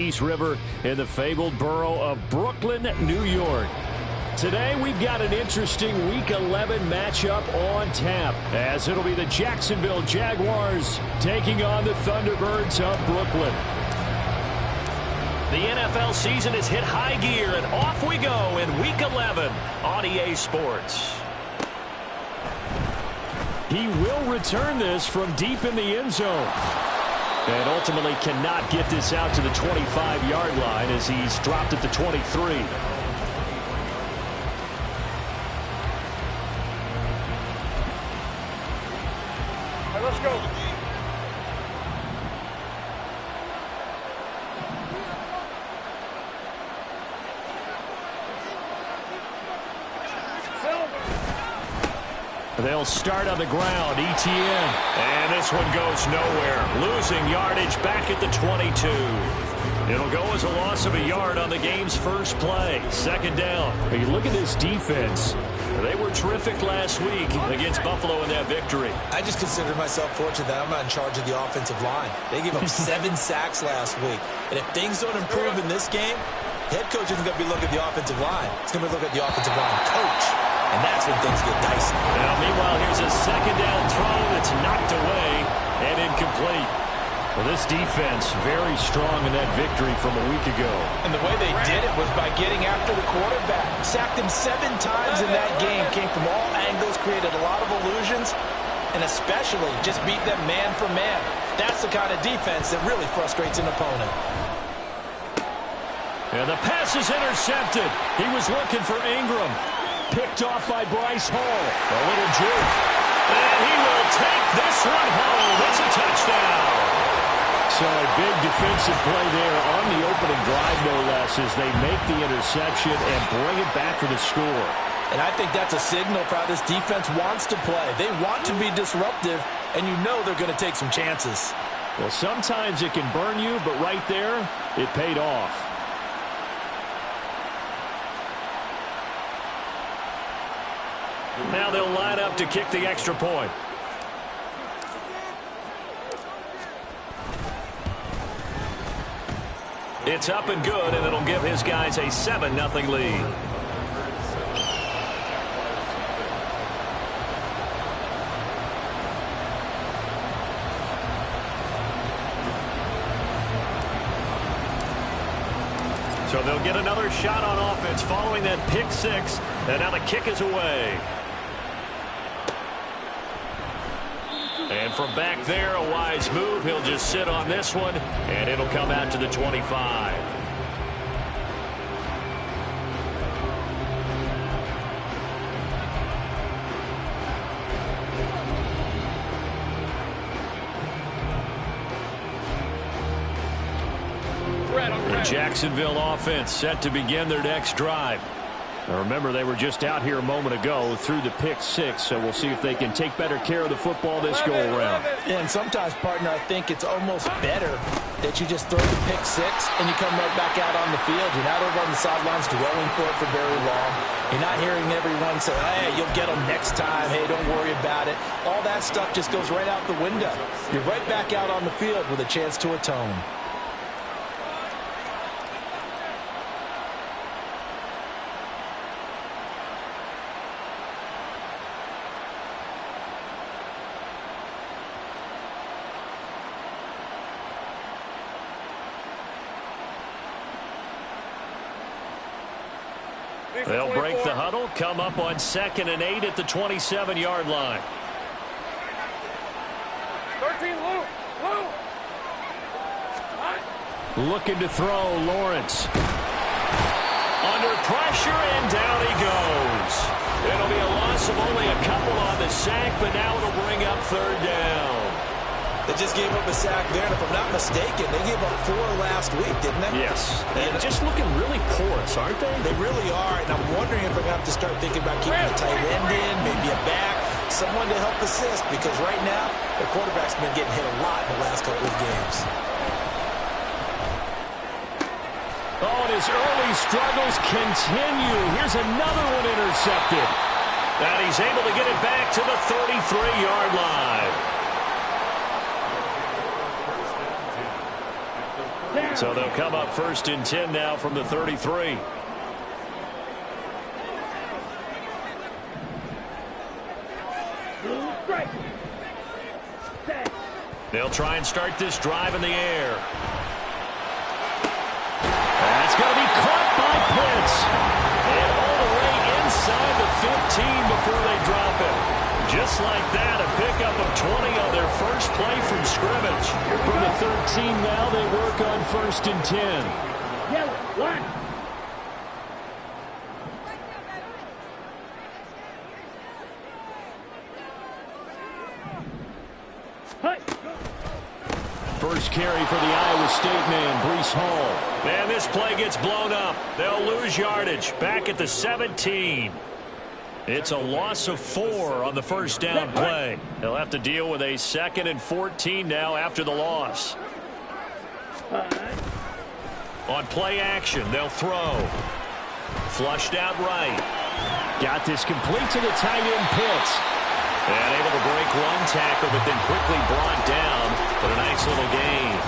East River in the fabled borough of Brooklyn, New York. Today we've got an interesting Week 11 matchup on tap, as it'll be the Jacksonville Jaguars taking on the Thunderbirds of Brooklyn. The NFL season has hit high gear, and off we go in Week 11 on EA Sports. He will return this from deep in the end zone, and ultimately cannot get this out to the 25-yard line as he's dropped at the 23. All right, let's go. They'll start on the ground. ETN. And this one goes nowhere. Losing yardage back at the 22. It'll go as a loss of a yard on the game's first play. Second down. You look at this defense. They were terrific last week against Buffalo in that victory. I just consider myself fortunate that I'm not in charge of the offensive line. They gave up 7 sacks last week. And if things don't improve in this game, head coach isn't going to be looking at the offensive line. He's going to be looking at the offensive line coach. And that's when things get dicey. Now, meanwhile, here's a second down throw that's knocked away and incomplete. Well, this defense very strong in that victory from a week ago. And the way they did it was by getting after the quarterback. Sacked him 7 times in that game. Came from all angles, created a lot of illusions, and especially just beat them man for man. That's the kind of defense that really frustrates an opponent. And the pass is intercepted. He was looking for Ingram. Picked off by Bryce Hall. A little juke. And he will take this one home. It's a touchdown. So a big defensive play there on the opening drive, no less, as they make the interception and bring it back for the score. And I think that's a signal for how this defense wants to play. They want to be disruptive, and you know they're going to take some chances. Well, sometimes it can burn you, but right there, it paid off. Now they'll line up to kick the extra point. It's up and good, and it'll give his guys a 7-0 lead. So they'll get another shot on offense following that pick six, and now the kick is away. And from back there, a wise move. He'll just sit on this one, and it'll come out to the 25. The Jacksonville offense set to begin their next drive. Now remember, they were just out here a moment ago through the pick six, so we'll see if they can take better care of the football this go-around. And sometimes, partner, I think it's almost better that you just throw the pick six and you come right back out on the field. You're not over on the sidelines dwelling for it for very long. You're not hearing everyone say, hey, you'll get them next time. Hey, don't worry about it. All that stuff just goes right out the window. You're right back out on the field with a chance to atone. They'll break the huddle, come up on 2nd and 8 at the 27-yard line. 13, Lou. Looking to throw, Lawrence. Under pressure, and down he goes. It'll be a loss of only a couple on the sack, but now it'll bring up 3rd down. They just gave up a sack there, and if I'm not mistaken, they gave up 4 last week, didn't they? Yes. And just looking really porous, aren't they? They really are, and I'm wondering if we're going to have to start thinking about keeping a tight end in, maybe a back, someone to help assist, because right now, the quarterback's been getting hit a lot in the last couple of games. Oh, and his early struggles continue. Here's another one intercepted. And he's able to get it back to the 33-yard line. So they'll come up 1st and 10 now from the 33. They'll try and start this drive in the air. That's going to be caught by Pitts. And all the way inside the 15 before they drop it. Just like that, a pickup of 20 on their first play from scrimmage. From the 13 now, they work on 1st and 10. Yellow, black. First carry for the Iowa State man, Breece Hall. And this play gets blown up. They'll lose yardage. Back at the 17. It's a loss of 4 on the first down play. They'll have to deal with a 2nd and 14 now after the loss. On play action, they'll throw. Flushed out right. Got this complete to the tight end, Pitts. And able to break one tackle, but then quickly brought down. But a nice little gain.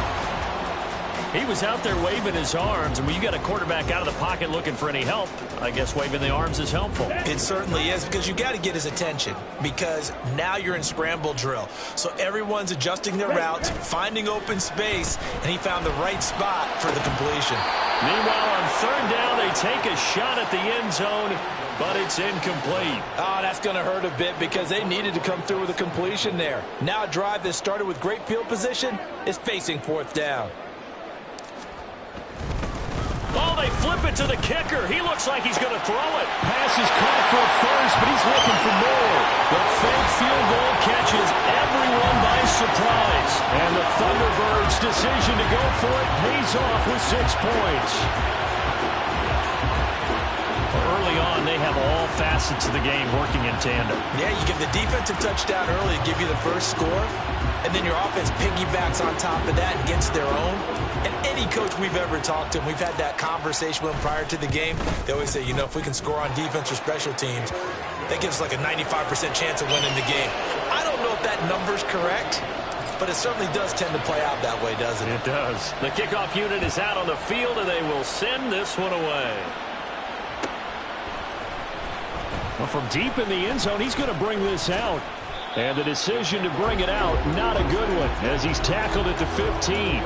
He was out there waving his arms, and when you got a quarterback out of the pocket looking for any help, I guess waving the arms is helpful. It certainly is, because you got to get his attention, because now you're in scramble drill. So everyone's adjusting their routes, finding open space, and he found the right spot for the completion. Meanwhile, on 3rd down, they take a shot at the end zone, but it's incomplete. Oh, that's going to hurt a bit, because they needed to come through with a completion there. Now a drive that started with great field position is facing 4th down. Oh, they flip it to the kicker. He looks like he's going to throw it. Pass is caught for first, but he's looking for more. The fake field goal catches everyone by surprise. And the Thunderbirds' decision to go for it pays off with 6 points. Early on, they have all facets of the game working in tandem. Yeah, you give the defensive touchdown early to give you the first score, and then your offense piggybacks on top of that and gets their own. And any coach we've ever talked to, and we've had that conversation with them prior to the game, they always say, you know, if we can score on defense or special teams, that gives us like a 95% chance of winning the game. I don't know if that number's correct, but it certainly does tend to play out that way, doesn't it? It does. The kickoff unit is out on the field, and they will send this one away. Well, from deep in the end zone, he's going to bring this out. And the decision to bring it out, not a good one, as he's tackled at the 15.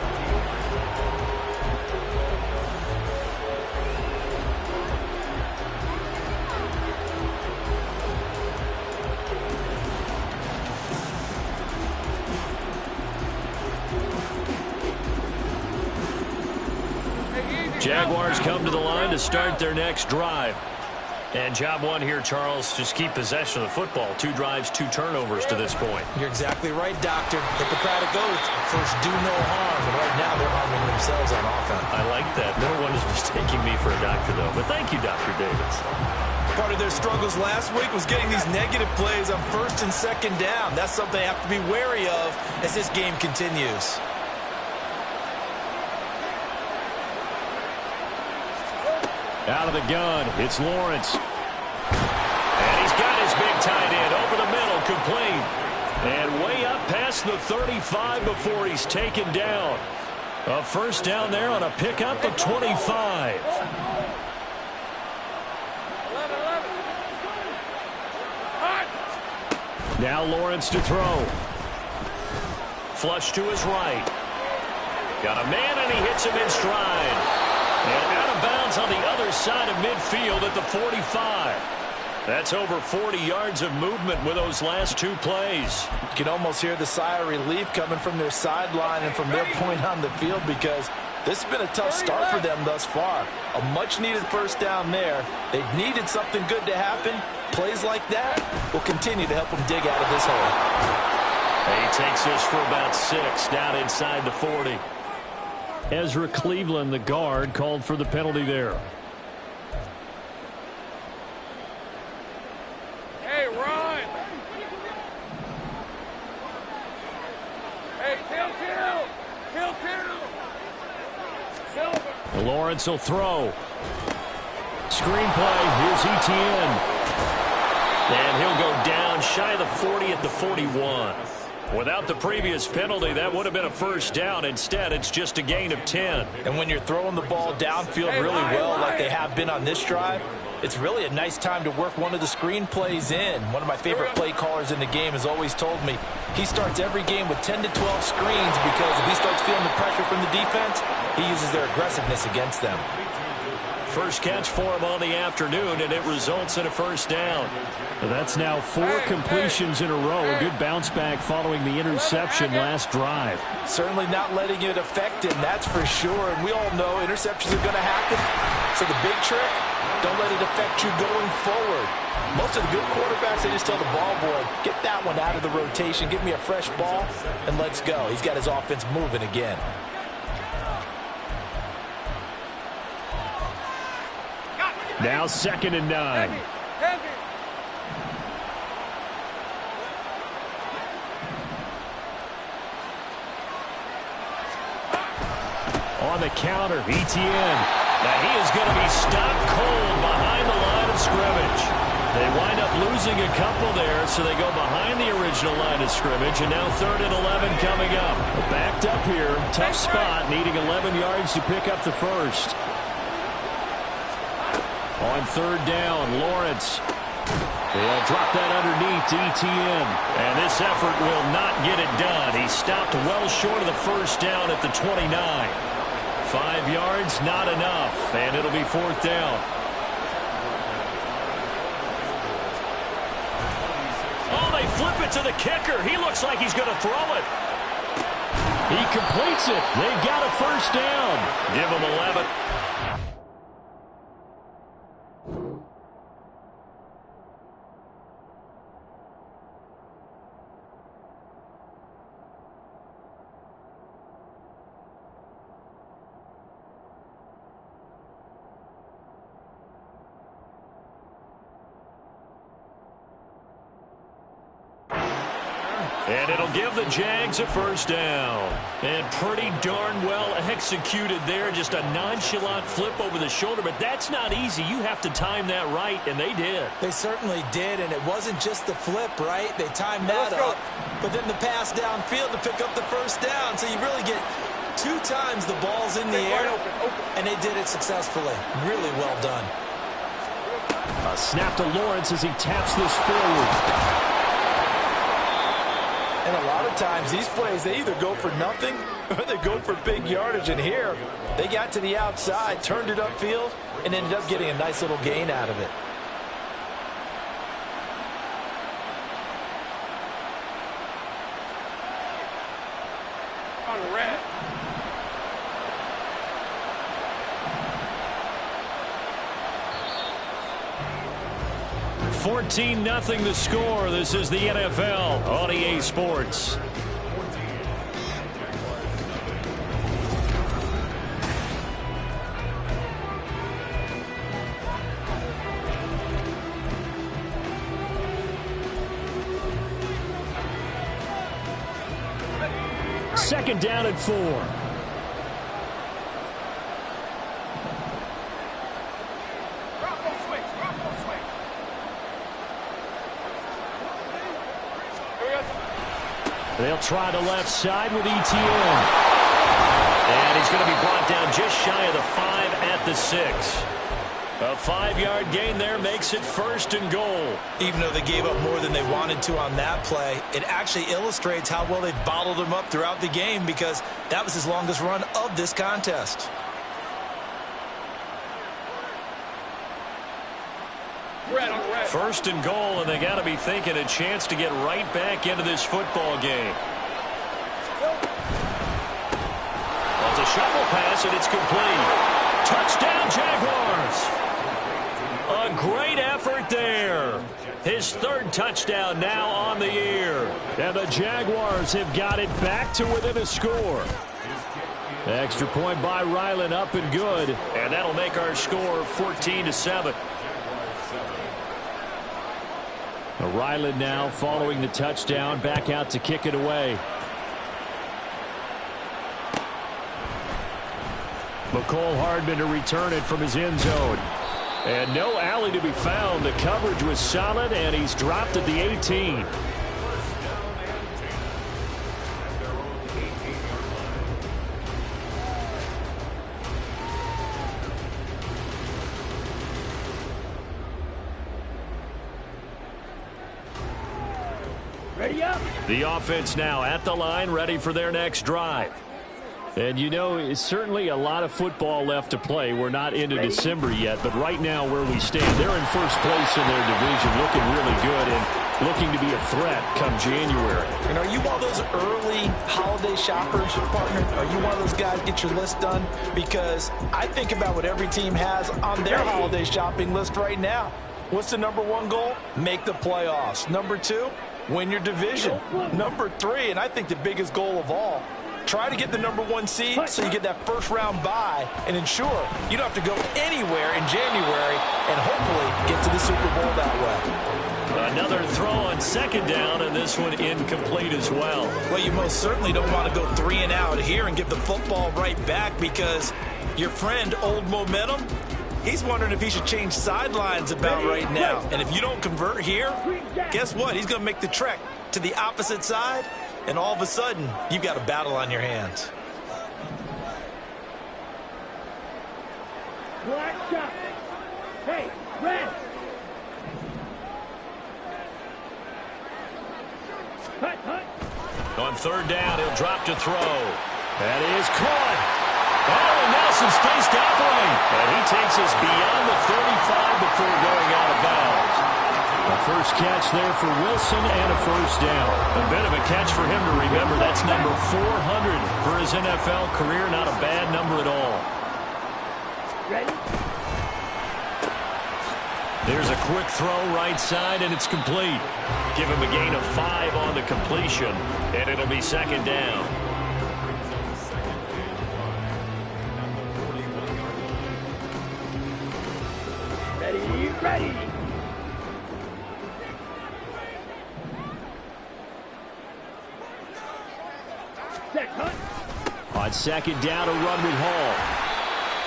Jaguars come to the line to start their next drive. And job one here, Charles, just keep possession of the football. 2 drives, 2 turnovers to this point. You're exactly right, Doctor. Hippocratic oath. First, do no harm. And right now, they're harming themselves on offense. I like that. No one is mistaking me for a doctor, though. But thank you, Dr. Davis. Part of their struggles last week was getting these negative plays on 1st and 2nd down. That's something they have to be wary of as this game continues. Out of the gun, it's Lawrence. And he's got his big tight end over the middle, complete. And way up past the 35 before he's taken down. A first down there on a pickup of 25. 11. Now Lawrence to throw. Flush to his right. Got a man, and he hits him in stride. And out of bounds on the other side of midfield at the 45. That's over 40 yards of movement with those last 2 plays. You can almost hear the sigh of relief coming from their sideline and from their point on the field, because this has been a tough start for them thus far. A much-needed first down there. They needed something good to happen. Plays like that will continue to help them dig out of this hole. He takes this for about 6 down inside the 40. Ezra Cleveland, the guard, called for the penalty there. Hey, run! Hey, kill! Silver! Lawrence will throw. Screenplay, here's ETN. And he'll go down shy of the 40 at the 41. Without the previous penalty, that would have been a first down. Instead, it's just a gain of 10. And when you're throwing the ball downfield really well like they have been on this drive, it's really a nice time to work one of the screen plays in. One of my favorite play callers in the game has always told me he starts every game with 10 to 12 screens because if he starts feeling the pressure from the defense, he uses their aggressiveness against them. First catch for him on the afternoon, and it results in a first down. That's now 4 completions in a row. A good bounce back following the interception last drive. Certainly not letting it affect him, that's for sure. And we all know interceptions are going to happen. So the big trick, don't let it affect you going forward. Most of the good quarterbacks, they just tell the ball boy, get that one out of the rotation, give me a fresh ball, and let's go. He's got his offense moving again. Now 2nd and 9. Heavy. On the counter, ETN. Now he is going to be stopped cold behind the line of scrimmage. They wind up losing a couple there, so they go behind the original line of scrimmage, and now 3rd and 11 coming up. Backed up here, tough spot, needing 11 yards to pick up the first. On 3rd down, Lawrence. They'll drop that underneath to ETN. And this effort will not get it done. He stopped well short of the first down at the 29. 5 yards, not enough. And it'll be 4th down. Oh, they flip it to the kicker. He looks like he's going to throw it. He completes it. They've got a first down. Give him 11. And it'll give the Jags a first down. And pretty darn well executed there. Just a nonchalant flip over the shoulder. But that's not easy. You have to time that right, and they did. They certainly did, and it wasn't just the flip, right? They timed that up. But then the pass downfield to pick up the first down. So you really get 2 times the ball's in the air, and they did it successfully. Really well done. A snap to Lawrence as he taps this forward. And a lot of times, these plays, they either go for nothing or they go for big yardage. And here, they got to the outside, turned it upfield, and ended up getting a nice little gain out of it. On red. 14-0 the score. This is the NFL on EA Sports. Second down and 4. They'll try the left side with ETN. And he's going to be brought down just shy of the 5 at the 6. A 5-yard gain there makes it 1st and goal. Even though they gave up more than they wanted to on that play, it actually illustrates how well they've bottled them up throughout the game because that was his longest run of this contest. First and goal, and they got to be thinking a chance to get right back into this football game. It's a shuffle pass, and it's complete. Touchdown, Jaguars. A great effort there. His 3rd touchdown now on the year. And the Jaguars have got it back to within a score. Extra point by Ryland, up and good. And that'll make our score 14-7. Ryland now following the touchdown, back out to kick it away. McCole Hardman to return it from his end zone. And no alley to be found. The coverage was solid, and he's dropped at the 18. The offense now at the line, ready for their next drive. And, you know, it's certainly a lot of football left to play. We're not into December yet, but right now where we stand, they're in first place in their division, looking really good and looking to be a threat come January. And are you one of those early holiday shoppers, partner? Are you one of those guys get your list done? Because I think about what every team has on their holiday shopping list right now. What's the number one goal? Make the playoffs. Number two, win your division. Number three, and I think the biggest goal of all, try to get the number one seed so you get that first round bye and ensure you don't have to go anywhere in January and hopefully get to the Super Bowl that way. Another throw on second down, and this one incomplete as well. Well, you most certainly don't want to go 3 and out here and give the football right back because your friend, Old Momentum, he's wondering if he should change sidelines about right now. And if you don't convert here, guess what? He's going to make the trek to the opposite side, and all of a sudden, you've got a battle on your hands. Black shot. Hey, red. Hut, hut. On third down, he'll drop to throw. That is caught. Oh, now some space to operate. And he takes us beyond the 35 before going out of bounds. A first catch there for Wilson and a first down. A bit of a catch for him to remember. That's number 400 for his NFL career. Not a bad number at all. Ready? There's a quick throw right side, and it's complete. Give him a gain of 5 on the completion, and it'll be second down. Ready, ready. Set, hut. On second down, a run with Hall.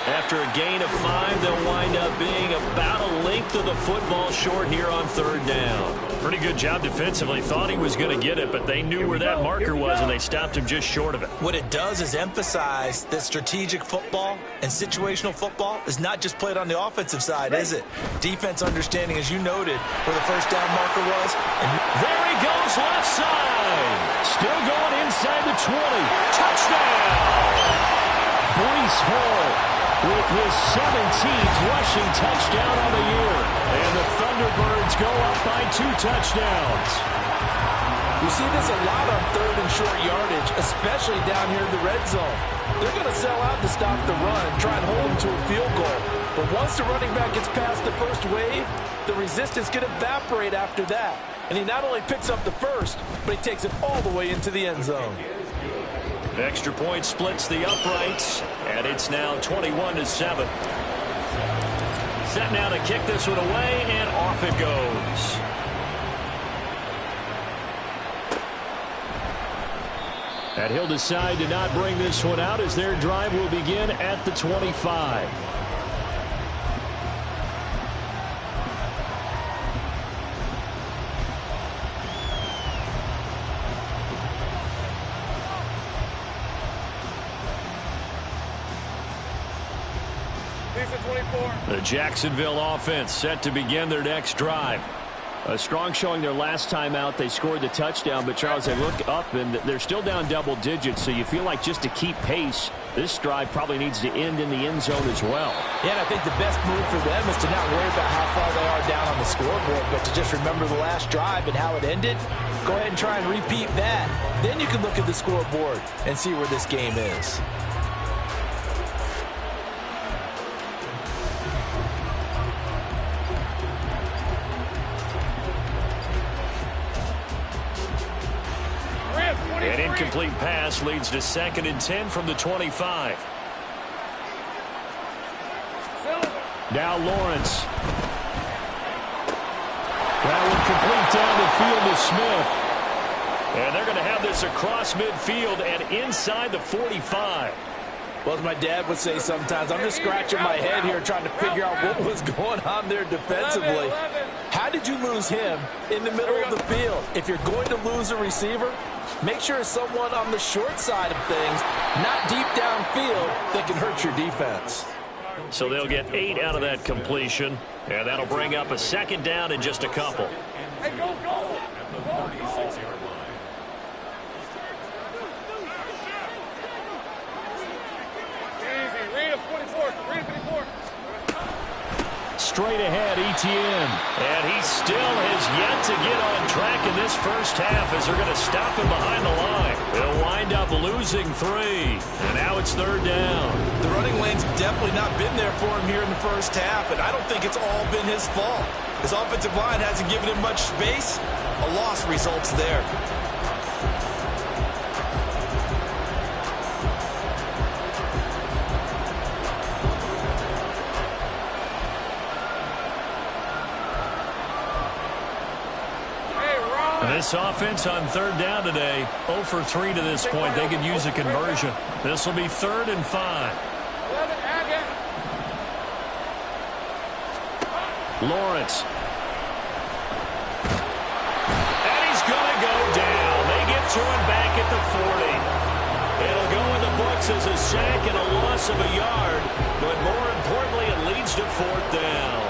After a gain of 5, they'll wind up being about a length of the football short here on third down. Pretty good job defensively. Thought he was going to get it, but they knew where that marker was, and they stopped him just short of it. What it does is emphasize that strategic football and situational football is not just played on the offensive side, is it? Defense understanding, as you noted, where the first down marker was. And there he goes, left side. Still going inside the 20. Touchdown! Breece Hall with his 17th rushing touchdown on the year. And the Thunderbirds go up by 2 touchdowns. We see this a lot on third and short yardage, especially down here in the red zone. They're going to sell out to stop the run, try and hold them to a field goal. But once the running back gets past the first wave, the resistance can evaporate after that. And he not only picks up the first, but he takes it all the way into the end zone. Extra point splits the uprights, and it's now 21-7. Set now to kick this one away, and off it goes. And he'll decide to not bring this one out as their drive will begin at the 25. The Jacksonville offense set to begin their next drive. A strong showing their last time out. They scored the touchdown, but Charles, they look up and they're still down double digits, so you feel like just to keep pace, this drive probably needs to end in the end zone as well. Yeah, and I think the best move for them is to not worry about how far they are down on the scoreboard, but to just remember the last drive and how it ended. Go ahead and try and repeat that. Then you can look at the scoreboard and see where this game is. An incomplete pass leads to 2nd and 10 from the 25. Now Lawrence. That one complete down the field to Smith. And they're going to have this across midfield and inside the 45. Well, as my dad would say sometimes, I'm just scratching my head here trying to figure out what was going on there defensively. How did you lose him in the middle of the field? If you're going to lose a receiver, make sure it's someone on the short side of things, not deep downfield, that can hurt your defense. So they'll get 8 out of that completion, and that'll bring up a 2nd down in just a couple. Hey, go, go! straight ahead, Etienne. And he still has yet to get on track in this first half as they're going to stop him behind the line. They'll wind up losing 3. And now it's 3rd down. The running lane's definitely not been there for him here in the first half, and I don't think it's all been his fault. His offensive line hasn't given him much space. A loss results there. This offense on 3rd down today, 0 for 3 to this point. They could use a conversion. This will be 3rd and 5. Lawrence. And he's going to go down. They get to him back at the 40. It'll go in the books as a sack and a loss of a yard, but more importantly, it leads to 4th down.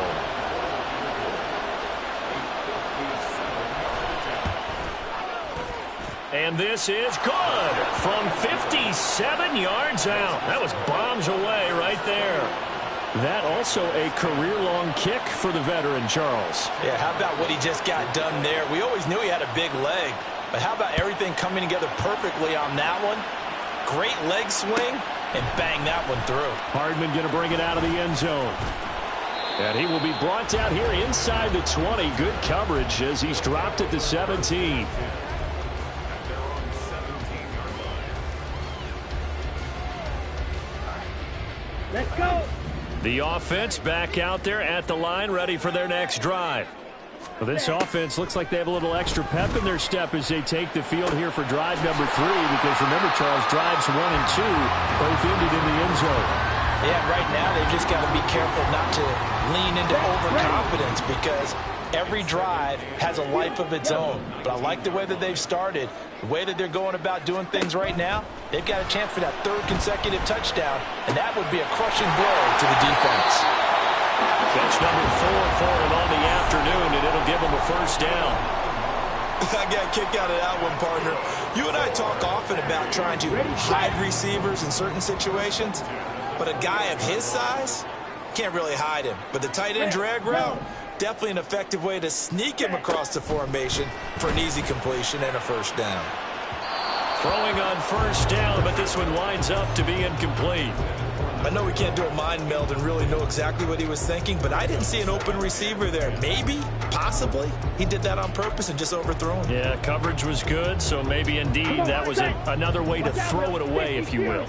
And this is good from 57 yards out. That was bombs away right there. That also a career-long kick for the veteran, Charles. Yeah, how about what he just got done there? We always knew he had a big leg, but how about everything coming together perfectly on that one? Great leg swing, and bang that one through. Hardman going to bring it out of the end zone. And he will be brought down here inside the 20. Good coverage as he's dropped at the 17. Let's go. The offense back out there at the line, ready for their next drive. Well, this offense looks like they have a little extra pep in their step as they take the field here for drive number 3, because remember, Charles, drives 1 and 2 both ended in the end zone. Yeah, right now they've just got to be careful not to lean into overconfidence, because every drive has a life of its own. But I like the way that they've started, the way that they're going about doing things right now. They've got a chance for that 3rd consecutive touchdown, and that would be a crushing blow to the defense. Catch number 4 for him on the afternoon, and it'll give him a 1st down. I got a kick out of that one, partner. You and I talk often about trying to hide receivers in certain situations, but a guy of his size can't really hide him. But the tight end drag route, definitely an effective way to sneak him across the formation for an easy completion and a 1st down. Throwing on 1st down, but this one winds up to be incomplete. I know we can't do a mind meld and really know exactly what he was thinking, but I didn't see an open receiver there. Maybe, possibly, he did that on purpose and just overthrown. Yeah, coverage was good, so maybe indeed that was another way to throw it away, if you will.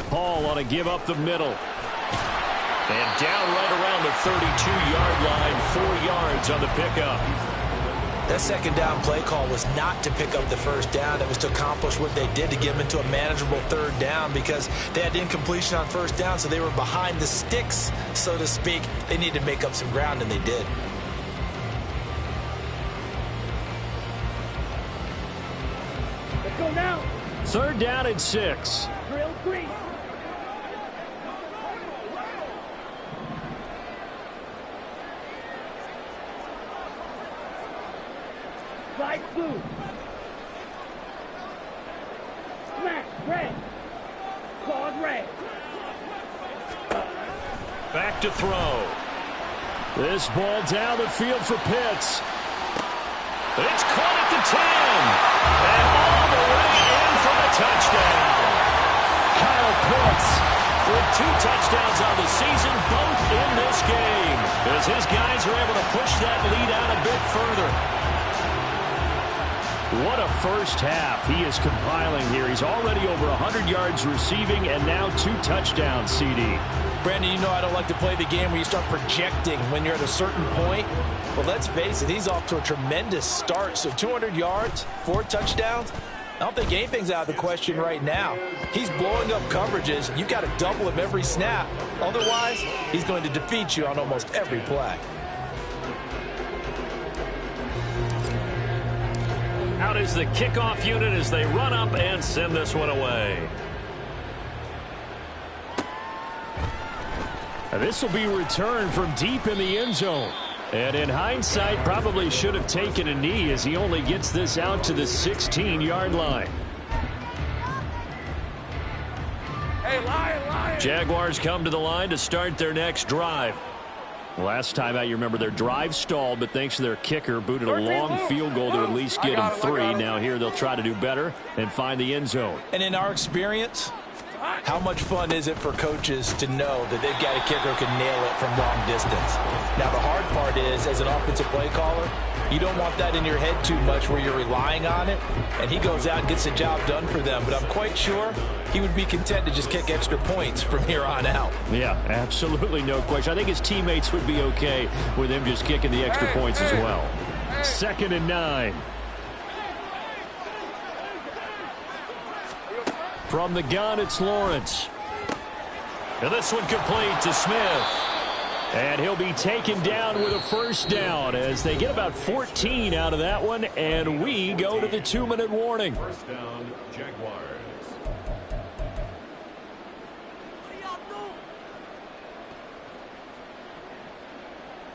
Paul on a give up the middle. And down right around the 32-yard line, 4 yards on the pickup. That 2nd down play call was not to pick up the 1st down. It was to accomplish what they did, to get them into a manageable 3rd down, because they had incompletion on 1st down, so they were behind the sticks, so to speak. They needed to make up some ground, and they did. Let's go now. 3rd down and 6. Drill 3. Slide blue. Smash red. Claws red. Back to throw. This ball down the field for Pitts. It's caught at the 10. And all the way in for the touchdown. Kyle Pitts with 2 touchdowns on the season, both in this game, as his guys are able to push that lead out a bit further. What a first half he is compiling here. He's already over 100 yards receiving and now 2 touchdowns, CD. Brandon, you know I don't like to play the game where you start projecting when you're at a certain point. But let's face it, he's off to a tremendous start. So 200 yards, 4 touchdowns. I don't think anything's out of the question right now. He's blowing up coverages. You've got to double him every snap. Otherwise, he's going to defeat you on almost every play. Out is the kickoff unit as they run up and send this one away. And this will be returned from deep in the end zone. And in hindsight, probably should have taken a knee as he only gets this out to the 16-yard line. Hey, Jaguars come to the line to start their next drive. Last time out, you remember their drive stalled, but thanks to their kicker, booted a long field goal to at least get them 3. Now here they'll try to do better and find the end zone. And in our experience, how much fun is it for coaches to know that they've got a kicker who can nail it from long distance? Now, the hard part is, as an offensive play caller, you don't want that in your head too much where you're relying on it, and he goes out and gets the job done for them. But I'm quite sure he would be content to just kick extra points from here on out. Yeah, absolutely no question. I think his teammates would be okay with him just kicking the extra points as well. 2nd and 9. From the gun, it's Lawrence. And this one complete to Smith. And he'll be taken down with a first down as they get about 14 out of that one, and we go to the 2-minute warning. First down, Jaguars.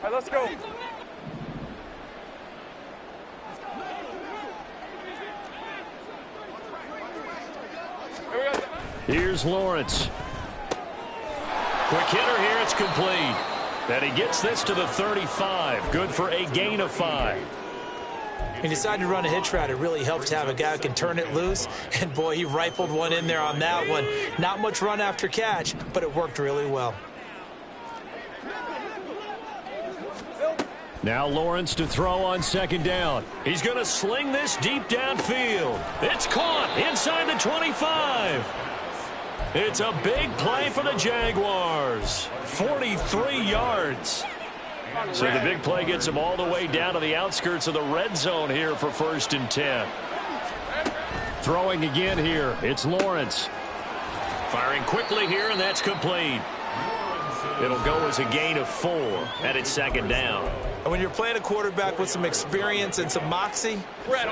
All right, let's go. Here's Lawrence. Quick hitter here, it's complete. And he gets this to the 35. Good for a gain of 5. He decided to run a hitch route. It really helps to have a guy who can turn it loose. And, boy, he rifled one in there on that one. Not much run after catch, but it worked really well. Now Lawrence to throw on 2nd down. He's going to sling this deep downfield. It's caught inside the 25. It's a big play for the Jaguars. 43 yards. So the big play gets him all the way down to the outskirts of the red zone here for 1st and 10. Throwing again here. It's Lawrence. Firing quickly here, and that's complete. It'll go as a gain of 4, and it's 2nd down. And when you're playing a quarterback with some experience and some moxie,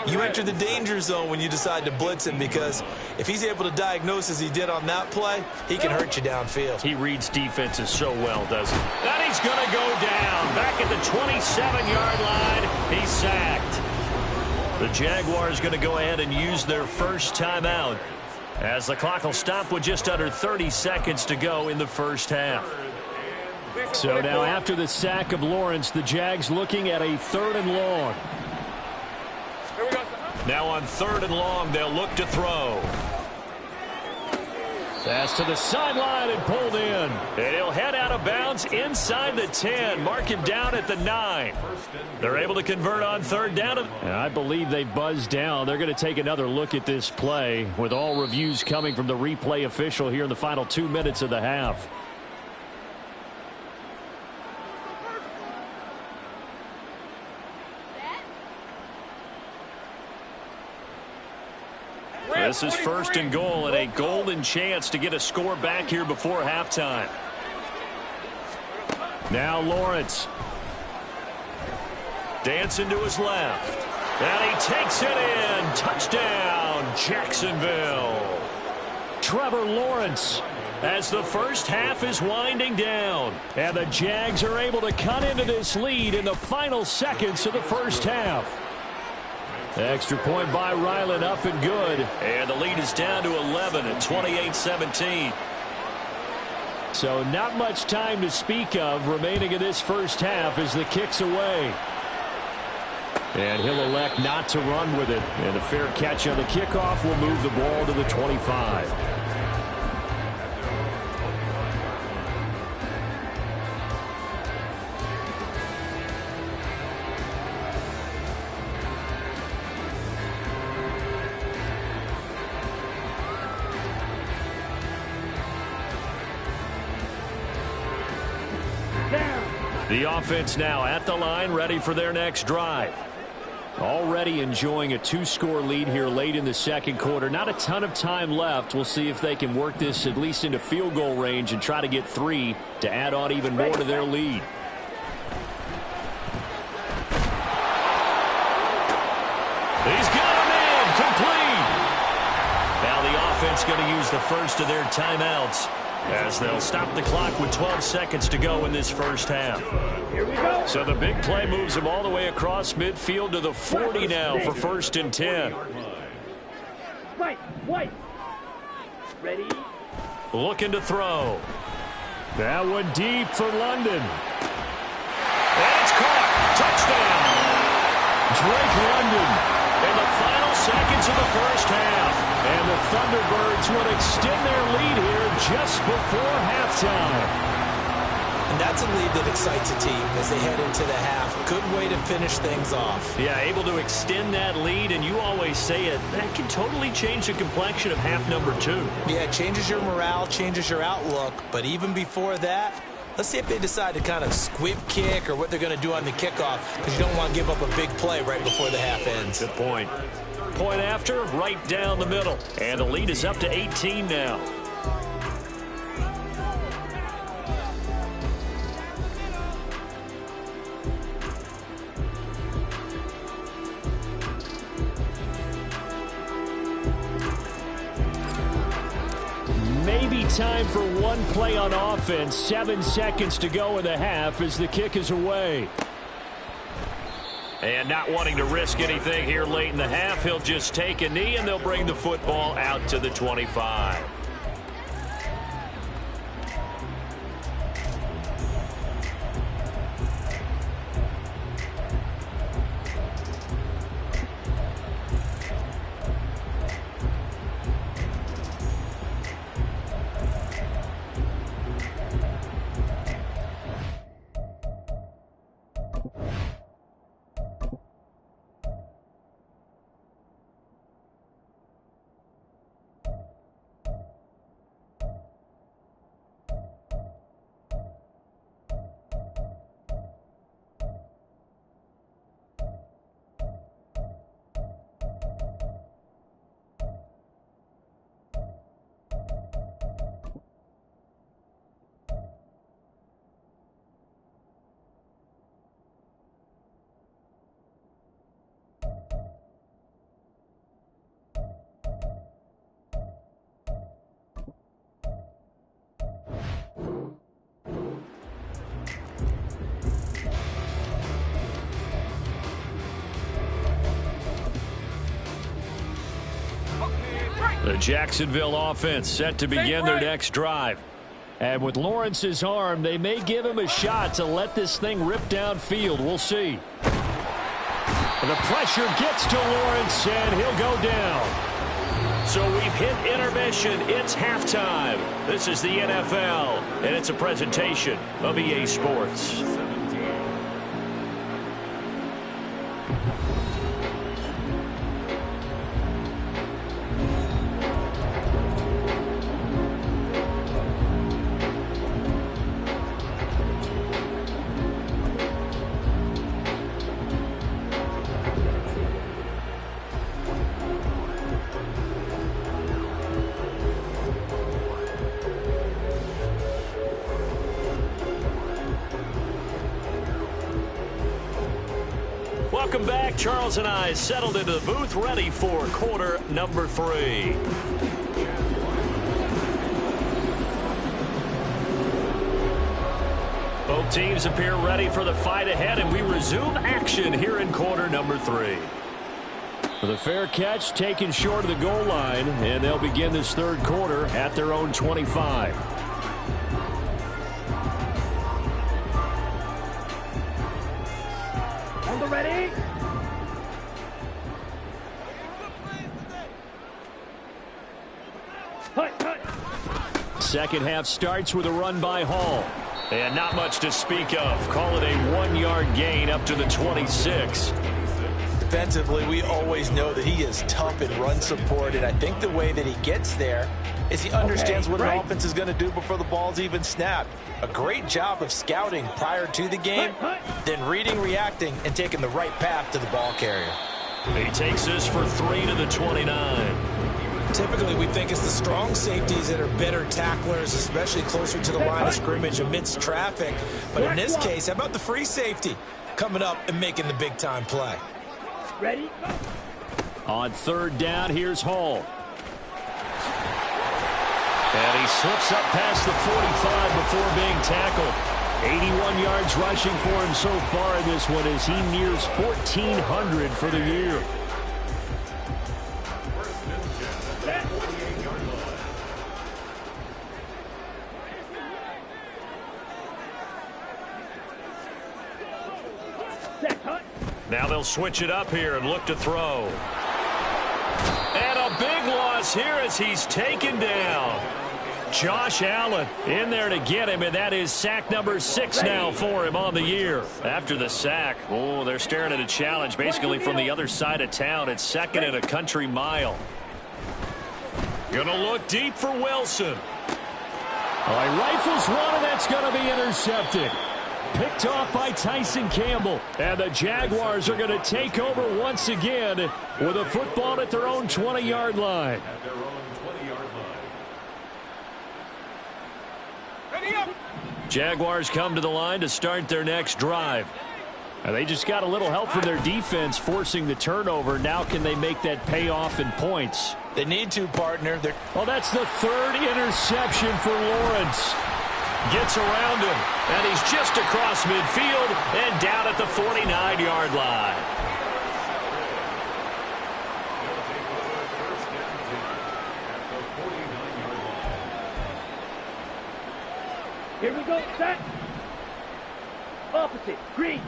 you enter the danger zone when you decide to blitz him, because if he's able to diagnose as he did on that play, he can hurt you downfield. He reads defenses so well, doesn't he? And he's going to go down. Back at the 27-yard line, he's sacked. The Jaguars going to go ahead and use their first timeout, as the clock will stop with just under 30 seconds to go in the first half. So now after the sack of Lawrence, the Jags looking at a 3rd and long. Now on 3rd and long, they'll look to throw. Pass to the sideline and pulled in. And he'll head out of bounds inside the 10. Mark him down at the 9. They're able to convert on 3rd down. And I believe they buzzed down. They're going to take another look at this play, with all reviews coming from the replay official here in the final 2 minutes of the half. This is 1st and goal, and a golden chance to get a score back here before halftime. Now Lawrence. Dancing to his left. And he takes it in. Touchdown, Jacksonville. Trevor Lawrence. As the first half is winding down. And the Jags are able to cut into this lead in the final seconds of the first half. Extra point by Ryland, up and good. And the lead is down to 11 at 28-17. So not much time to speak of remaining in this first half as the kick's away. And he'll elect not to run with it. And a fair catch on the kickoff will move the ball to the 25. The offense now at the line, ready for their next drive. Already enjoying a 2-score lead here late in the second quarter. Not a ton of time left. We'll see if they can work this at least into field goal range and try to get 3 to add on even more to their lead. He's got him in, complete. Now the offense going to use the first of their timeouts, as they'll stop the clock with 12 seconds to go in this first half. Here we go. So the big play moves him all the way across midfield to the 40 now for 1st and 10. Right, white. Ready, Looking to throw. That one deep for London. And it's caught. Touchdown. Drake London. In the final seconds of the first half. And the Thunderbirds will extend their lead here just before halftime. And that's a lead that excites a team as they head into the half. Good way to finish things off. Yeah, able to extend that lead, and you always say it, that can totally change the complexion of half number 2. Yeah, it changes your morale, changes your outlook. But even before that, let's see if they decide to kind of squib kick or what they're going to do on the kickoff, because you don't want to give up a big play right before the half ends. Good point. Point after, right down the middle. And the lead is up to 18 now. Maybe time for one play on offense. 7 seconds to go in the half as the kick is away. And not wanting to risk anything here late in the half, he'll just take a knee, and they'll bring the football out to the 25. The Jacksonville offense set to begin their next drive. And with Lawrence's arm, they may give him a shot to let this thing rip downfield. We'll see. The pressure gets to Lawrence, and he'll go down. So we've hit intermission. It's halftime. This is the NFL, and it's a presentation of EA Sports. Welcome back. Charles and I settled into the booth, ready for quarter number 3. Both teams appear ready for the fight ahead, and we resume action here in quarter number 3. The fair catch taken short of the goal line, and they'll begin this third quarter at their own 25. On the ready. Second half starts with a run by Hall. And not much to speak of. Call it a 1-yard gain up to the 26. Defensively, we always know that he is tough in run support, and I think the way that he gets there is he understands what an offense is going to do before the ball's even snapped. A great job of scouting prior to the game, then reading, reacting, and taking the right path to the ball carrier. He takes this for 3 to the 29. Typically, we think it's the strong safeties that are better tacklers, especially closer to the line of scrimmage amidst traffic. But in this case, how about the free safety coming up and making the big-time play? Ready? On third down, here's Hall. And he slips up past the 45 before being tackled. 81 yards rushing for him so far in this one as he nears 1,400 for the year. Now they'll switch it up here and look to throw. And a big loss here as he's taken down. Josh Allen in there to get him, and that is sack number 6 now for him on the year. After the sack, oh, they're staring at a challenge basically from the other side of town. It's 2nd and a country mile. Gonna look deep for Wilson. All right, rifles one, and that's going to be intercepted. Picked off by Tyson Campbell. And the Jaguars are going to take over once again with a football at their own 20-yard line. At their own 20-yard line. Ready up. Jaguars come to the line to start their next drive. And they just got a little help from their defense forcing the turnover. Now can they make that pay off in points? They need to, partner. Well, that's the 3rd interception for Lawrence. Gets around him, and he's just across midfield and down at the 49-yard line. Here we go, set. Opposite, green.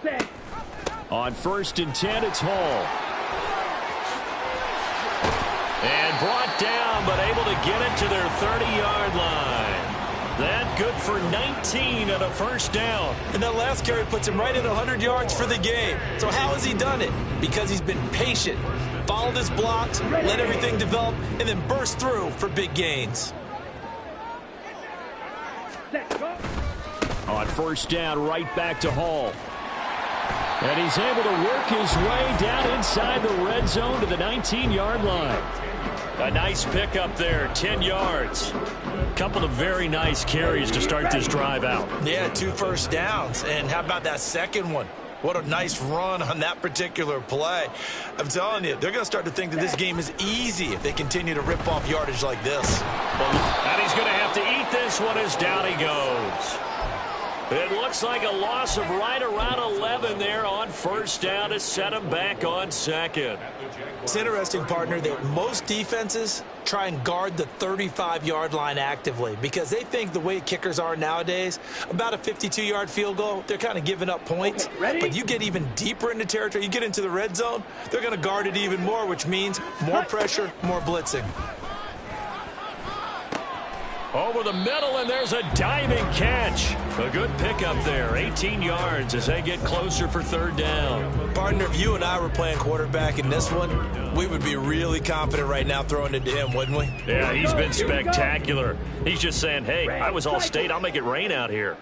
Set. On 1st and 10, it's Hall. And brought down, but able to get it to their 30-yard line. That good for 19 and a first down. And that last carry puts him right at 100 yards for the game. So how has he done it? Because he's been patient, followed his blocks, let everything develop, and then burst through for big gains. Set, go. On 1st down, right back to Hall. And he's able to work his way down inside the red zone to the 19-yard line. A nice pickup there, 10 yards. Couple of very nice carries to start this drive out. Yeah, 2 first downs. And how about that second one? What a nice run on that particular play. I'm telling you, they're going to start to think that this game is easy if they continue to rip off yardage like this. And he's going to have to eat this one as down he goes. It looks like a loss of right around 11 there on 1st down to set him back on 2nd. It's interesting, partner, that most defenses try and guard the 35-yard line actively because they think the way kickers are nowadays, about a 52-yard field goal, they're kind of giving up points. Ready? But you get even deeper into territory, you get into the red zone, they're going to guard it even more, which means more pressure, more blitzing. Over the middle, and there's a diving catch. A good pickup there, 18 yards as they get closer for 3rd down. Partner, if you and I were playing quarterback in this one, we would be really confident right now throwing it to him, wouldn't we? Yeah, he's been spectacular. He's just saying, hey, I was all state. I'll make it rain out here.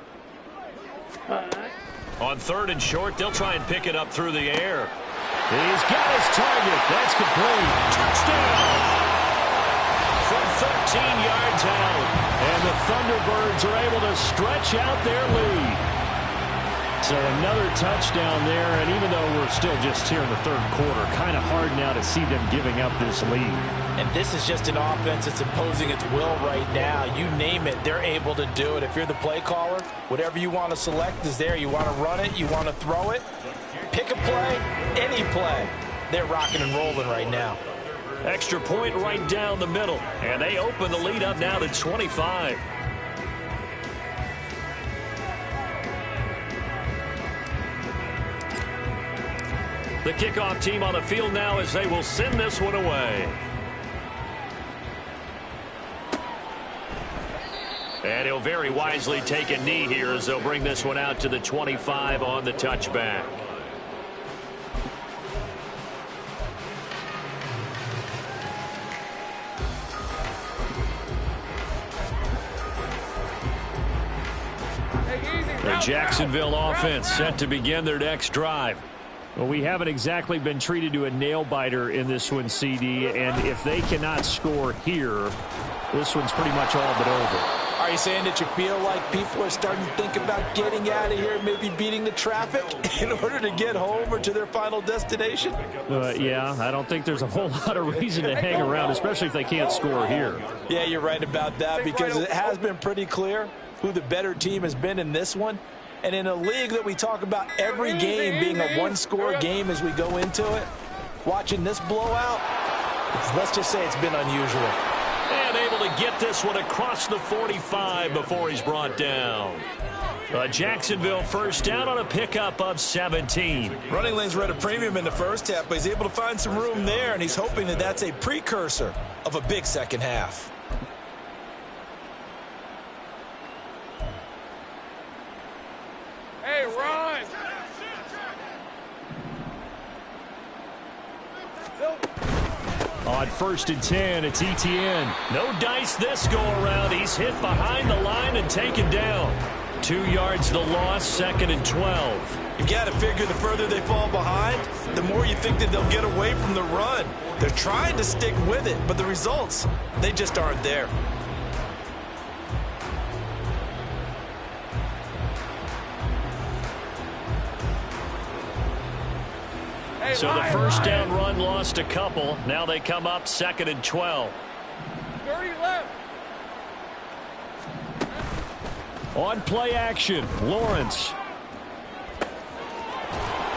On 3rd and short, they'll try and pick it up through the air. He's got his target. That's complete. Touchdown! From 13 yards out. And the Thunderbirds are able to stretch out their lead. So another touchdown there, and even though we're still just here in the 3rd quarter, kind of hard now to see them giving up this lead. And this is just an offense that's imposing its will right now. You name it, they're able to do it. If you're the play caller, whatever you want to select is there. You want to run it, you want to throw it, pick a play, any play. They're rocking and rolling right now. Extra point right down the middle. And they open the lead up now to 25. The kickoff team on the field now as they will send this one away. And he'll very wisely take a knee here as they'll bring this one out to the 25 on the touchback. The Jacksonville offense set to begin their next drive. Well, we haven't exactly been treated to a nail-biter in this one, CD, and if they cannot score here, this one's pretty much all but over. Are you saying that you feel like people are starting to think about getting out of here, maybe beating the traffic in order to get home or to their final destination? Yeah, I don't think there's a whole lot of reason to hang around, especially if they can't score here. Yeah, you're right about that because it has been pretty clear who the better team has been in this one. And in a league that we talk about every game being a one-score game as we go into it, watching this blowout, let's just say it's been unusual. And unable to get this one across the 45 before he's brought down. Jacksonville first down on a pickup of 17. Running lanes were at a premium in the first half, but he's able to find some room there, and he's hoping that that's a precursor of a big second half. Hey, run! On 1st and 10, it's ETN. No dice this go around. He's hit behind the line and taken down. 2 yards the loss, 2nd and 12. You've got to figure the further they fall behind, the more you think that they'll get away from the run. They're trying to stick with it, but the results, they just aren't there. So the first down run lost a couple. Now they come up 2nd and 12. 30 left. On play action, Lawrence.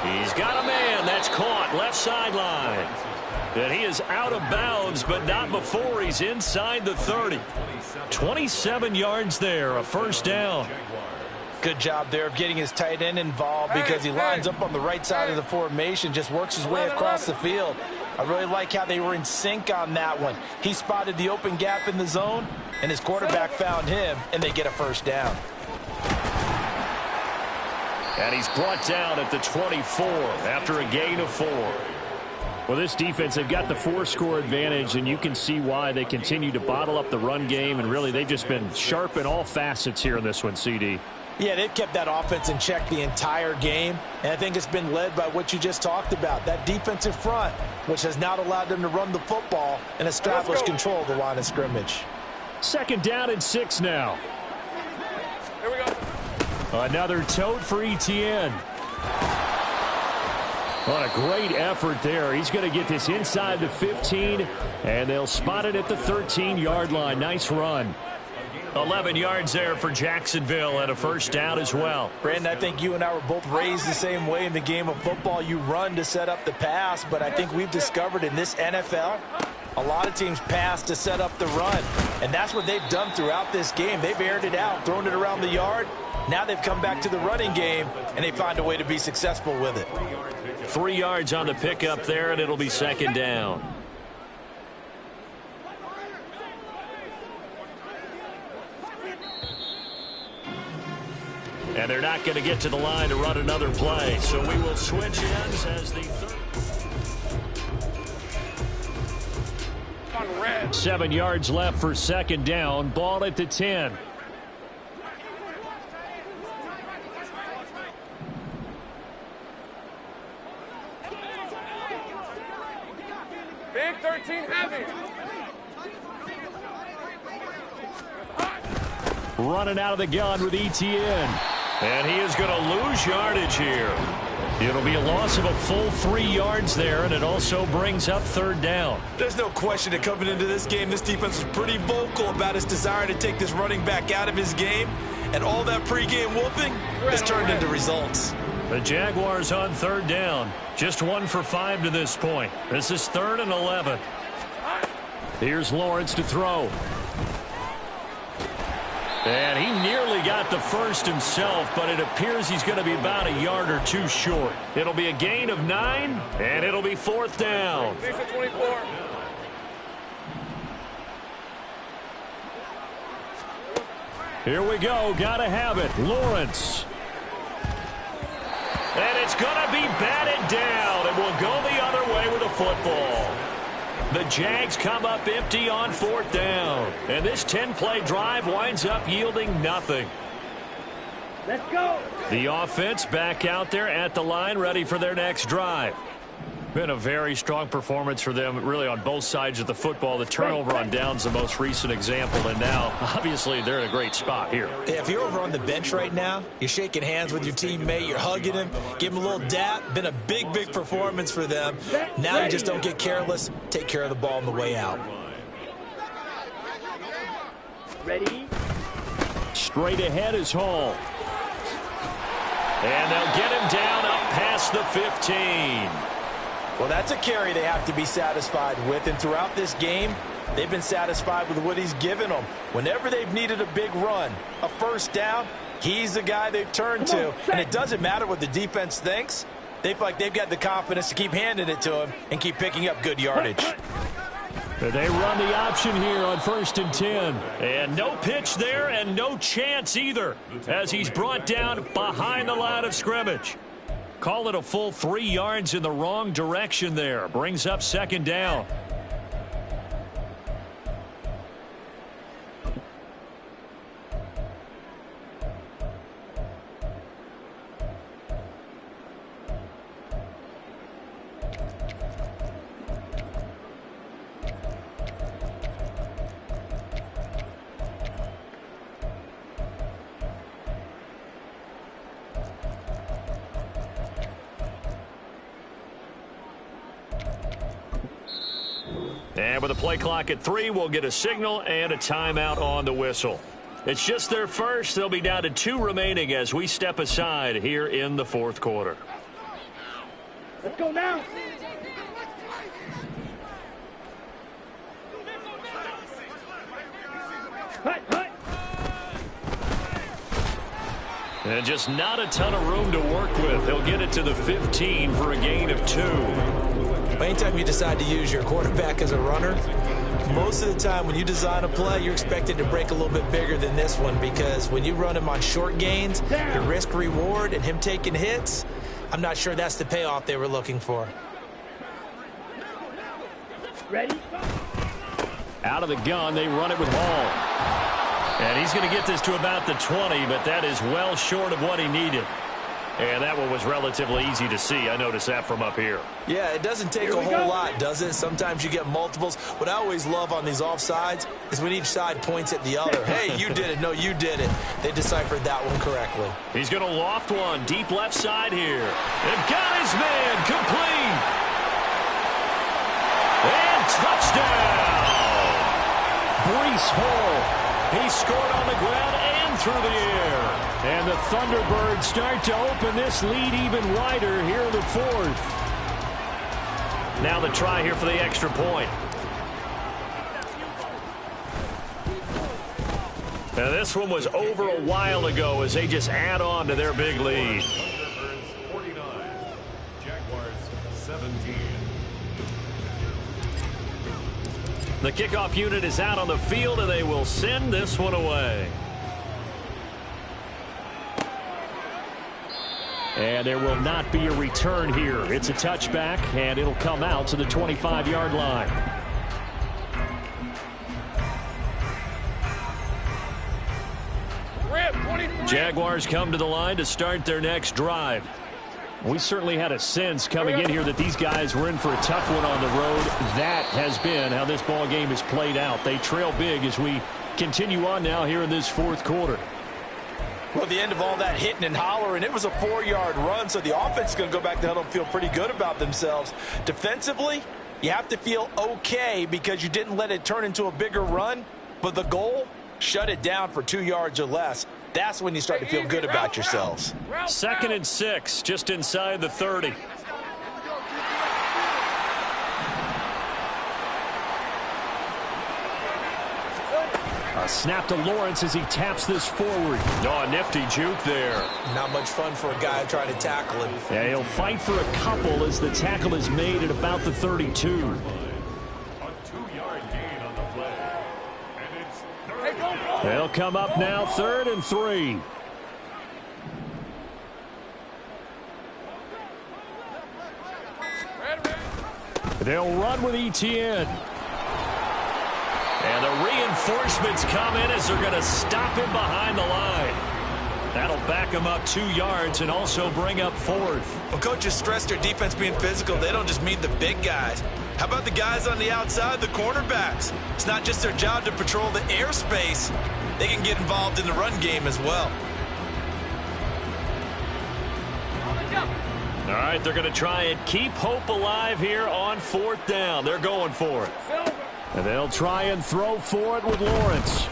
He's got a man. That's caught left sideline. And he is out of bounds, but not before he's inside the 30. 27 yards there, a first down. Good job there of getting his tight end involved because he lines up on the right side of the formation, just works his way across the field. I really like how they were in sync on that one. He spotted the open gap in the zone, and his quarterback found him, and they get a first down. And he's brought down at the 24 after a gain of 4. Well, this defense, they've got the 4-score advantage, and you can see why they continue to bottle up the run game, and really they've just been sharp in all facets here in this one, CD. Yeah, they've kept that offense in check the entire game, and I think it's been led by what you just talked about, that defensive front, which has not allowed them to run the football and establish control of the line of scrimmage. 2nd down and 6 now. Here we go. Another tote for ETN. What a great effort there. He's going to get this inside the 15, and they'll spot it at the 13-yard line. Nice run. 11 yards there for Jacksonville and a first down as well. Brandon, I think you and I were both raised the same way in the game of football. You run to set up the pass, but I think we've discovered in this NFL, a lot of teams pass to set up the run, and that's what they've done throughout this game. They've aired it out, thrown it around the yard. Now they've come back to the running game, and they find a way to be successful with it. 3 yards on the pickup there, and it'll be 2nd down. And they're not going to get to the line to run another play. So we will switch ends as the third. 7 yards left for 2nd down. Ball at the 10. Big 13 heavy. Running out of the gun with ETN. And he is going to lose yardage here. It'll be a loss of a full 3 yards there, and it also brings up 3rd down. There's no question that coming into this game, this defense was pretty vocal about his desire to take this running back out of his game, and all that pregame whooping has turned into results. The Jaguars on 3rd down. Just 1 for 5 to this point. This is 3rd and 11. Here's Lawrence to throw. And he nearly got the first himself, but it appears he's going to be about a yard or 2 short. It'll be a gain of 9, and it'll be 4th down. 24. Here we go. Got to have it. Lawrence. And it's going to be batted down, and we'll go the other way with the football. The Jags come up empty on 4th down. And this 10-play drive winds up yielding nothing. Let's go. The offense back out there at the line, ready for their next drive. Been a very strong performance for them, really, on both sides of the football. The turnover on downs, the most recent example, and now, obviously, they're in a great spot here. Yeah, if you're over on the bench right now, you're shaking hands with your teammate, you're hugging him, give him a little dap. Been a big, big performance for them. Now you just don't get careless. Take care of the ball on the way out. Ready? Straight ahead is Hall. And they'll get him down up past the 15. Well, that's a carry they have to be satisfied with. And throughout this game, They've been satisfied with what he's given them. Whenever they've needed a big run, a first down, he's the guy they've turned to. And it doesn't matter what the defense thinks. They feel like they've got the confidence to keep handing it to him and keep picking up good yardage. They run the option here on 1st and 10. And no pitch there and no chance either as he's brought down behind the line of scrimmage. Call it a full 3 yards in the wrong direction there. Brings up 2nd down. And with the play clock at 3, we'll get a signal and a timeout on the whistle. It's just their first. They'll be down to 2 remaining as we step aside here in the 4th quarter. Let's go now. Hut, hut. And just not a ton of room to work with. He'll get it to the 15 for a gain of 2. Anytime you decide to use your quarterback as a runner, most of the time when you design a play, you're expected to break a little bit bigger than this one, because when you run him on short gains, the risk-reward and him taking hits, I'm not sure that's the payoff they were looking for. Ready? Out of the gun, they run it with Hall. And he's going to get this to about the 20, but that is well short of what he needed. And that one was relatively easy to see. I noticed that from up here. Yeah, it doesn't take a whole lot, does it? Sometimes you get multiples. What I always love on these offsides is when each side points at the other. Hey, you did it. No, you did it. They deciphered that one correctly. He's going to loft one deep left side here. And got his man complete. And touchdown. Breece Hall. He scored on the ground and through the air. And the Thunderbirds start to open this lead even wider here in the 4th. Now the try here for the extra point. Now this one was over a while ago as they just add on to their big lead. Thunderbirds 49, Jaguars 17. The kickoff unit is out on the field, and they will send this one away. And there will not be a return here. It's a touchback, and it'll come out to the 25-yard line. Jaguars come to the line to start their next drive. We certainly had a sense coming in here that these guys were in for a tough one on the road. That has been how this ball game has played out. They trail big as we continue on now here in this 4th quarter. Well, the end of all that hitting and hollering, it was a 4-yard run, so the offense is going to go back to huddle and feel pretty good about themselves. Defensively, you have to feel okay because you didn't let it turn into a bigger run, but the goal, shut it down for 2 yards or less. That's when you start to feel good about yourselves. 2nd and 6, just inside the 30. A snap to Lawrence as he taps this forward. Oh, a nifty juke there. Not much fun for a guy trying to tackle him. Yeah, he'll fight for a couple as the tackle is made at about the 32. A 2-yard gain on the play. And it's They'll come up now 3rd and 3. They'll run with ETN. And the reinforcements come in as they're going to stop him behind the line. That'll back him up 2 yards and also bring up 4th. Well, coaches stress their defense being physical. They don't just mean the big guys. How about the guys on the outside, the cornerbacks? It's not just their job to patrol the airspace. They can get involved in the run game as well. All right, they're going to try and keep hope alive here on 4th down. They're going for it. And they'll try and throw for it with Lawrence.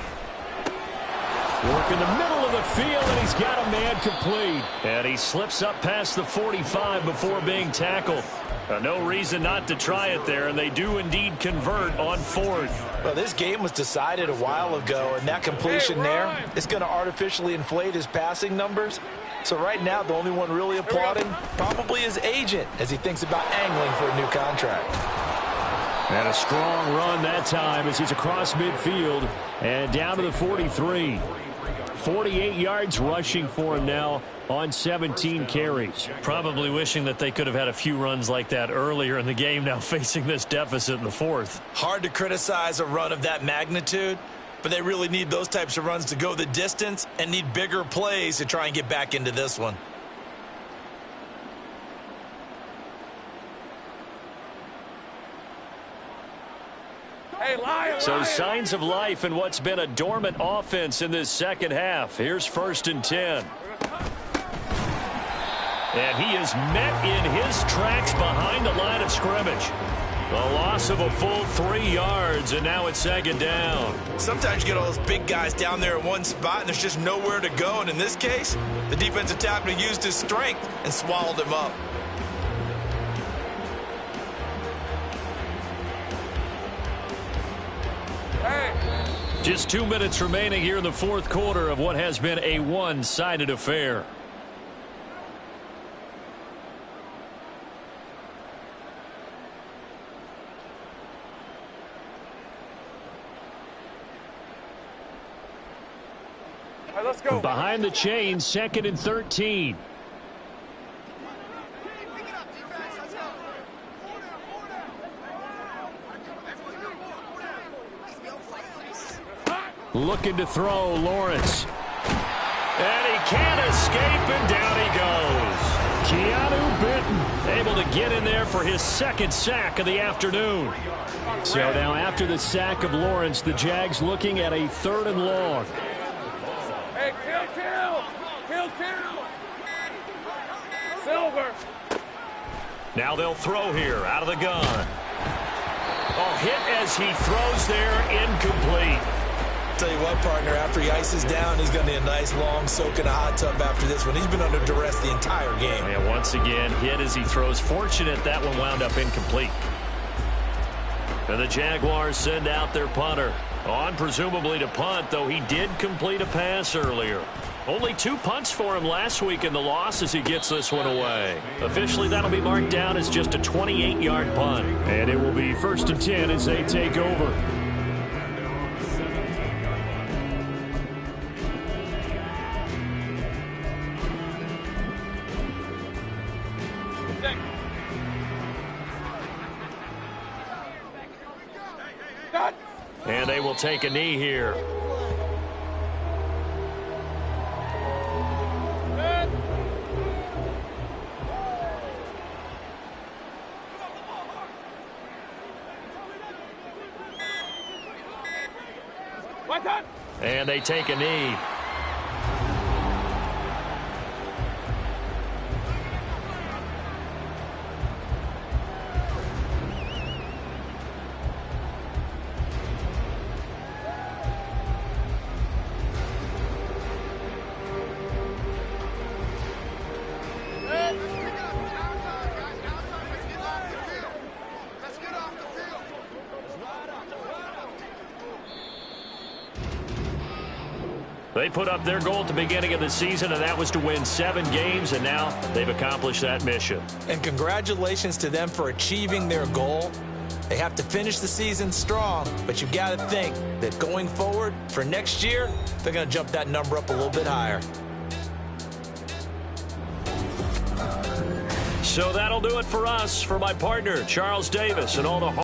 Work in the middle of the field, and he's got a man complete. And he slips up past the 45 before being tackled. No reason not to try it there, and they do indeed convert on fourth. Well, this game was decided a while ago, and that completion there is going to artificially inflate his passing numbers. So right now, the only one really applauding probably his agent as he thinks about angling for a new contract. And a strong run that time as he's across midfield and down to the 43. 48 yards rushing for him now on 17 carries. Probably wishing that they could have had a few runs like that earlier in the game, now facing this deficit in the fourth. Hard to criticize a run of that magnitude, but they really need those types of runs to go the distance and need bigger plays to try and get back into this one. Hey, lion, So lion. signs of life in what's been a dormant offense in this second half. Here's 1st and 10. And he is met in his tracks behind the line of scrimmage. A loss of a full 3 yards, and now it's 2nd down. Sometimes you get all those big guys down there in one spot, and there's just nowhere to go. And in this case, the defensive tackle used his strength and swallowed him up. Just 2 minutes remaining here in the fourth quarter of what has been a one-sided affair. All right, let's go. Behind the chains, 2nd and 13. Looking to throw, Lawrence. And he can't escape, and down he goes. Keanu Benton. Able to get in there for his 2nd sack of the afternoon. So now after the sack of Lawrence, the Jags looking at a 3rd and long. Hey, kill. Silver. Now they'll throw here out of the gun. Oh, hit as he throws there, incomplete. Tell you what, partner, after he ices down, he's going to need a nice long soak in a hot tub after this one. He's been under duress the entire game. And once again, hit as he throws. Fortunate that one wound up incomplete. And the Jaguars send out their punter. On presumably to punt, though he did complete a pass earlier. Only 2 punts for him last week in the loss as he gets this one away. Officially, that'll be marked down as just a 28-yard punt. And it will be 1st and 10 as they take over. And they will take a knee here. And they take a knee. They put up their goal at the beginning of the season, and that was to win 7 games, and now they've accomplished that mission. And congratulations to them for achieving their goal. They have to finish the season strong, but you've got to think that going forward for next year, they're going to jump that number up a little bit higher. So that'll do it for us. For my partner, Charles Davis, and all the